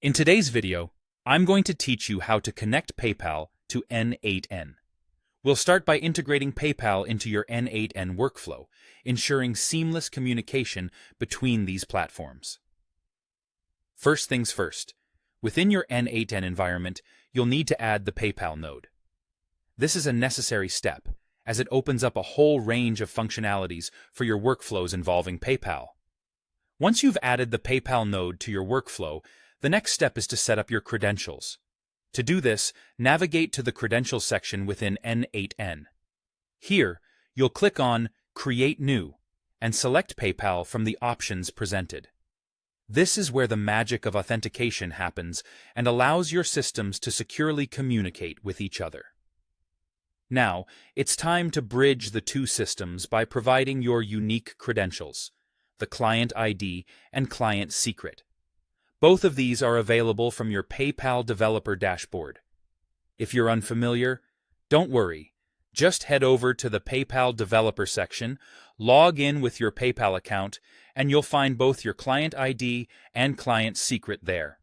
In today's video, I'm going to teach you how to connect PayPal to N8N. We'll start by integrating PayPal into your N8N workflow, ensuring seamless communication between these platforms. First things first, within your N8N environment, you'll need to add the PayPal node. This is a necessary step, as it opens up a whole range of functionalities for your workflows involving PayPal. Once you've added the PayPal node to your workflow, the next step is to set up your credentials. To do this, navigate to the Credentials section within N8N. Here, you'll click on Create New and select PayPal from the options presented. This is where the magic of authentication happens and allows your systems to securely communicate with each other. Now, it's time to bridge the two systems by providing your unique credentials, the client ID and client secret. Both of these are available from your PayPal developer dashboard. If you're unfamiliar, don't worry. Just head over to the PayPal developer section, log in with your PayPal account, and you'll find both your client ID and client secret there.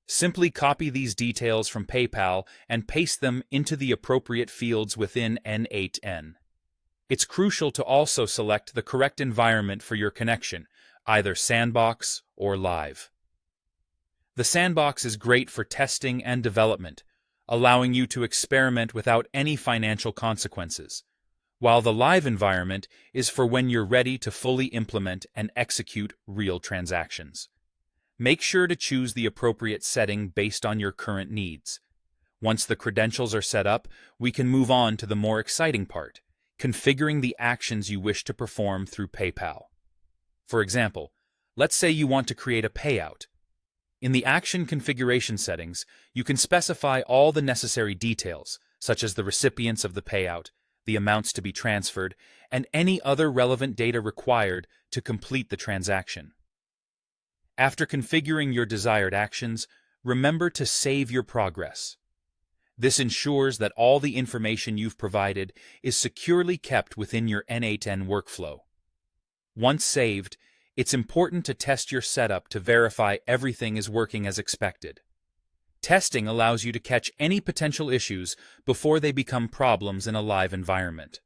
Simply copy these details from PayPal and paste them into the appropriate fields within N8N. It's crucial to also select the correct environment for your connection, either Sandbox or Live. The Sandbox is great for testing and development, allowing you to experiment without any financial consequences, while the Live environment is for when you're ready to fully implement and execute real transactions. Make sure to choose the appropriate setting based on your current needs. Once the credentials are set up, we can move on to the more exciting part, configuring the actions you wish to perform through PayPal. For example, let's say you want to create a payout. In the Action Configuration settings, you can specify all the necessary details, such as the recipients of the payout, the amounts to be transferred, and any other relevant data required to complete the transaction. After configuring your desired actions, remember to save your progress. This ensures that all the information you've provided is securely kept within your N8N workflow. Once saved, it's important to test your setup to verify everything is working as expected. Testing allows you to catch any potential issues before they become problems in a live environment.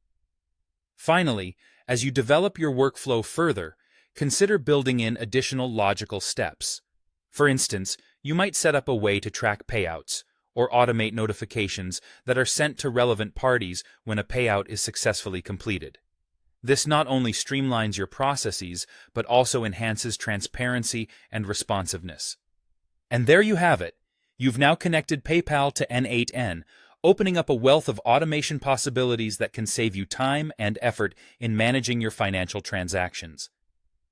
Finally, as you develop your workflow further, consider building in additional logical steps. For instance, you might set up a way to track payouts or automate notifications that are sent to relevant parties when a payout is successfully completed. This not only streamlines your processes, but also enhances transparency and responsiveness. And there you have it. You've now connected PayPal to N8N, opening up a wealth of automation possibilities that can save you time and effort in managing your financial transactions.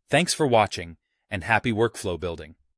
Thanks for watching, and happy workflow building.